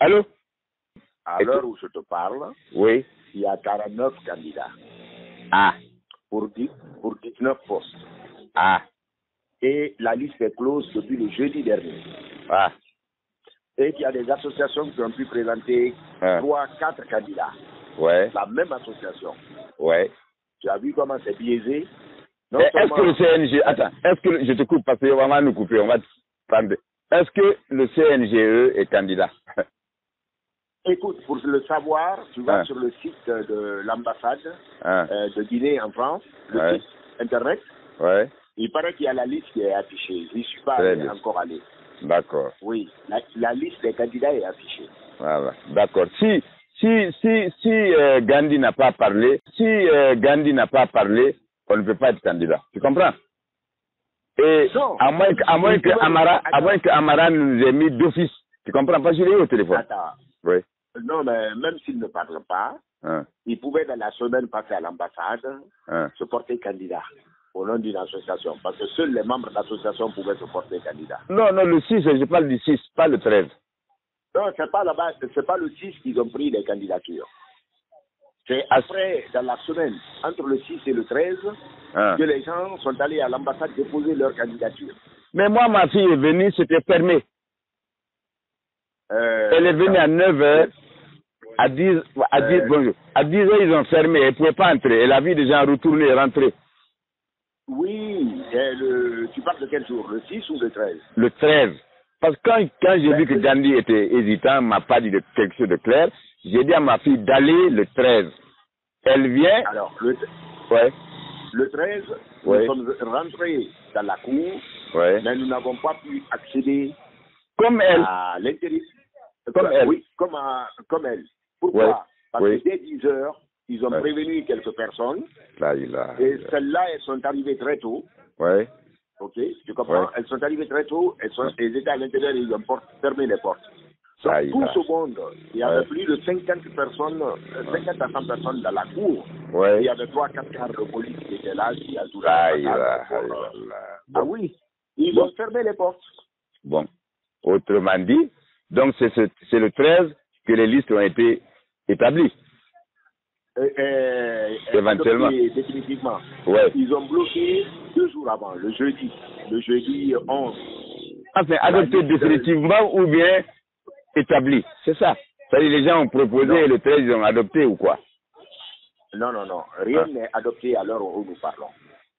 Allô? À l'heure où je te parle, oui. Il y a 49 candidats. Ah. Pour 19 postes. Ah. Et la liste est close depuis le jeudi dernier. Ah. Et il y a des associations qui ont pu présenter 3, 4 candidats. Ouais. La même association. Ouais. Tu as vu comment c'est biaisé? Est-ce que le CNG... Attends, est-ce que... Je te coupe parce qu'on va nous couper, on va te prendre... Est-ce que le CNGE est candidat? Écoute, pour le savoir, tu vas sur le site de l'ambassade de Guinée en France, le site internet. Ouais. Il paraît qu'il y a la liste qui est affichée. Je n'y suis pas encore allé. D'accord. Oui, la liste des candidats est affichée. Voilà, d'accord. Si Gandhi n'a pas parlé, on ne peut pas être candidat. Tu comprends? Et non, à moins que Amara nous ait mis d'office. Tu comprends? Parce qu'il est au téléphone. Attends. Oui. Non, mais même s'il ne parle pas, il pouvait dans la semaine passer à l'ambassade, se porter candidat au nom d'une association. Parce que seuls les membres de l'association pouvaient se porter candidat. Non, le 6, je parle du 6, pas le 13. Non, c'est pas là-bas, c'est pas le 6 qu'ils ont pris les candidatures. C'est après, dans la semaine, entre le 6 et le 13, que les gens sont allés à l'ambassade déposer leur candidature. Mais moi, ma fille est venue, c'était fermé. Elle est venue à 9h. À 10h, ils ont fermé. Elle ne pouvait pas entrer. Elle a vu des gens retourner et rentrer. Oui, tu parles de quel jour? Le 6 ou le 13? Le 13. Parce que quand j'ai vu que Gandhi était hésitant, m'a pas dit quelque chose de clair, j'ai dit à ma fille d'aller le 13. Elle vient. Alors, le 13, nous sommes rentrés dans la cour, mais nous n'avons pas pu accéder à l'intérieur. Oui, comme elle. Pourquoi? Parce que dès 10h, ils ont prévenu quelques personnes. Et celles-là, elles sont arrivées très tôt. Ok, tu comprends? Elles sont arrivées très tôt, elles étaient à l'intérieur et ils ont fermé les portes. Sur tout ce monde, il y avait plus de 50 personnes, 50 à 100 personnes dans la cour. Il y avait 3-4 cars de police qui étaient là, qui ajoutaient Ah oui, ils ont fermé les portes. Bon, autrement dit, donc c'est le 13 que les listes ont été établies. Éventuellement. Définitivement. Ils ont bloqué 2 jours avant, le jeudi 11. Enfin, adopté définitivement ou bien établi, c'est ça. C'est-à-dire les gens ont proposé et le 13 ils ont adopté ou quoi? Non, rien n'est adopté à l'heure où nous parlons.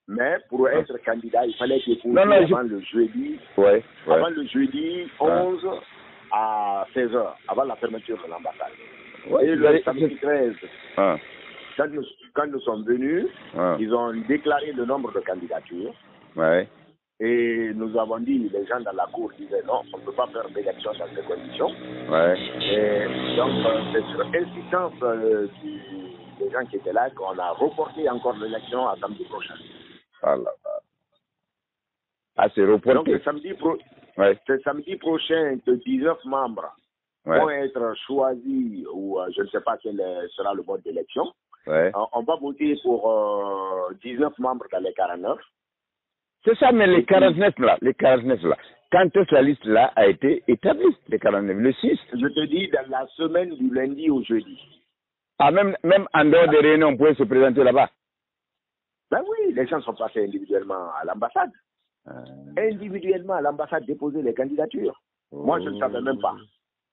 Mais pour être candidat, il fallait déposer avant le jeudi, avant le jeudi 11 à 16h, avant la fermeture de l'ambassade. Et le samedi 13, quand nous sommes venus, ils ont déclaré le nombre de candidatures. Et nous avons dit, les gens dans la cour disaient non, on ne peut pas faire d'élection dans ces conditions. Et donc, c'est sur insistance des gens qui étaient là qu'on a reporté encore l'élection à samedi prochain. C'est reporté. Donc, c'est samedi prochain que 19 membres vont être choisis, ou je ne sais pas quel sera le mode d'élection. On va voter pour 19 membres dans les 49. C'est ça, mais les 49 là, quand est-ce la liste là a été établie, les 49, le 6? Je te dis dans la semaine du lundi au jeudi. Ah, même en dehors des réunions, on pouvait se présenter là-bas? Ben oui, les gens sont passés individuellement à l'ambassade. Individuellement à l'ambassade déposer les candidatures. Moi, je ne savais même pas.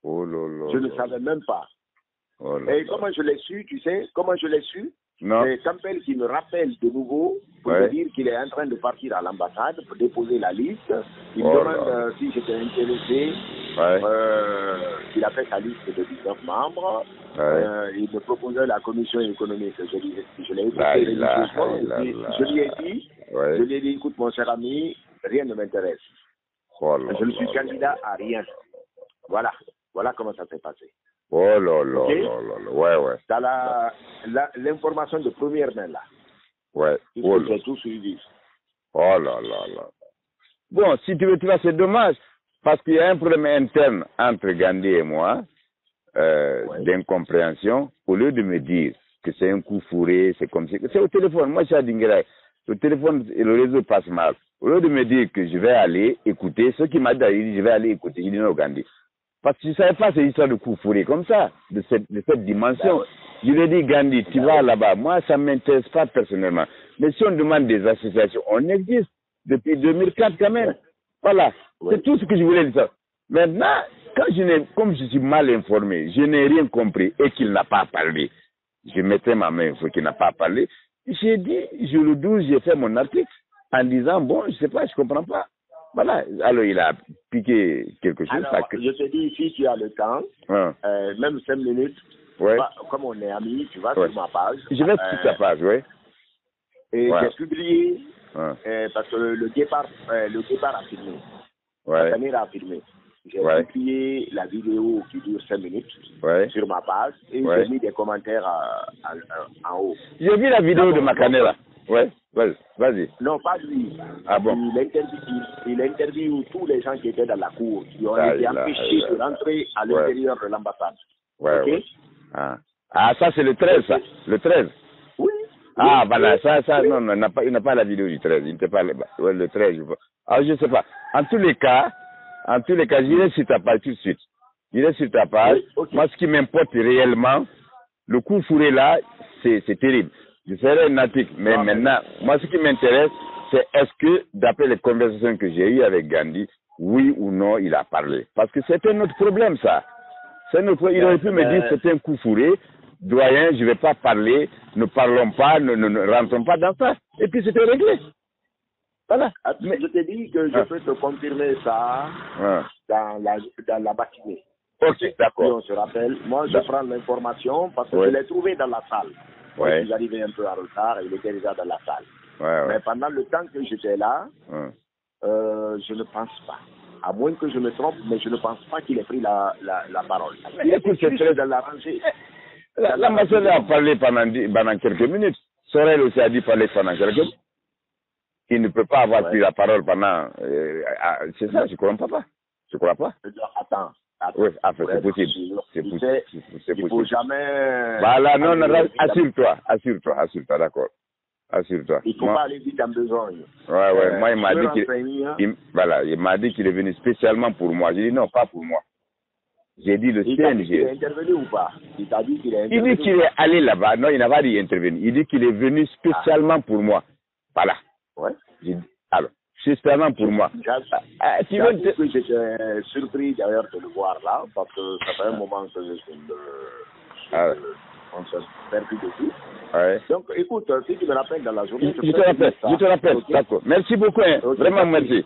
Je ne savais même pas. Et comment je l'ai su, tu sais? Comment je l'ai su? C'est Campbell qui me rappelle de nouveau pour me dire qu'il est en train de partir à l'ambassade pour déposer la liste. Il me demande si j'étais intéressé. Il a fait sa liste de 19 membres. Il me proposait la commission économique. Je l'ai écouté religieusement. Je lui ai dit, écoute mon cher ami, rien ne m'intéresse. Je ne suis candidat à rien. Voilà comment ça s'est passé. T'as l'information de première main là. J'ai tout suivi. Bon, si tu vois, c'est dommage, parce qu'il y a un problème interne entre Gandhi et moi, d'incompréhension, au lieu de me dire que c'est un coup fourré, c'est comme si, c'est au téléphone, moi je suis à Dinguiraï, le téléphone et le réseau passe mal. Au lieu de me dire que je vais aller écouter, ce qui m'a dit, je vais aller écouter, il dit non, Gandhi. Parce que je ne savais pas ces histoires de coups fourrés comme ça, de cette dimension. Je lui ai dit, Gandhi, tu vas là-bas. Moi, ça ne m'intéresse pas personnellement. Mais si on demande des associations, on existe depuis 2004 quand même. Voilà. C'est tout ce que je voulais dire. Maintenant, comme je suis mal informé, je n'ai rien compris et qu'il n'a pas parlé. Je mettais ma main sur qu'il n'a pas parlé. J'ai dit, le 12, j'ai fait mon article en disant, bon, je ne sais pas, je ne comprends pas. Voilà. Alors, il a piqué quelque chose. Alors, je te dis, si tu as le temps, même 5 minutes, comme on est amis, tu vas sur ma page. Je vais sur ta page, oui. Et j'ai publié, parce que le départ a filmé. La caméra a filmé. J'ai publié la vidéo qui dure 5 minutes sur ma page et j'ai mis des commentaires en haut. J'ai vu la vidéo de Makanela. Ouais, vas-y. Non, pas lui. Ah bon? Il interviewe tous les gens qui étaient dans la cour, qui ont été empêchés de rentrer à l'intérieur de l'ambassade. Ok? Ah, ça c'est le 13, ça. Le 13. Oui. Ah, voilà, ça, non, il n'a pas la vidéo du 13. Il ne peut pas le 13. Ah, je ne sais pas. En tous les cas, j'irai sur ta page tout de suite. J'irai sur ta page. Moi, ce qui m'importe réellement, le coup fourré là, c'est terrible. Je ferai un article. Mais maintenant, moi, ce qui m'intéresse, c'est est-ce que, d'après les conversations que j'ai eues avec Gandhi, oui ou non, il a parlé. Parce que c'est un autre problème, ça. Il aurait pu me dire c'est un coup fourré. Doyen, je ne vais pas parler, ne parlons pas, ne rentrons pas dans ça. Et puis c'était réglé. Voilà. Mais je te dis que je peux te confirmer ça dans la matinée. Ok, d'accord. Si on se rappelle, moi je prends l'information parce que je l'ai trouvé dans la salle. Je suis arrivé un peu en retard, il était déjà dans la salle. Mais pendant le temps que j'étais là, je ne pense pas. À moins que je me trompe, mais je ne pense pas qu'il ait pris la parole. Il écoute, c'est très dans la rangée. L'ambassadeur a parlé pendant quelques minutes. Sorel aussi a dit parler pendant quelques minutes. Il ne peut pas avoir pris la parole pendant... c'est ça, je ne crois pas. Je ne crois pas. Attends. Oui, c'est possible. C'est possible. Il ne faut jamais... Voilà, non, assure-toi, d'accord. Assure-toi. Il ne faut pas aller vite en besogne. Moi, il m'a dit qu'il est venu spécialement pour moi. J'ai dit non, pas pour moi. J'ai dit le CNG. Il est intervenu ou pas? Il t'a dit qu'il est intervenu? Il dit qu'il est allé là-bas. Non, il n'a pas dit intervenir. Il dit qu'il est venu spécialement pour moi. Voilà. Alors, spécialement pour moi. J'étais surpris d'ailleurs de le voir là, parce que ça fait un moment que on s'est perdu de tout. Donc, écoute, si tu me rappelles dans la journée... Je te rappelle, d'accord. Merci beaucoup, vraiment merci.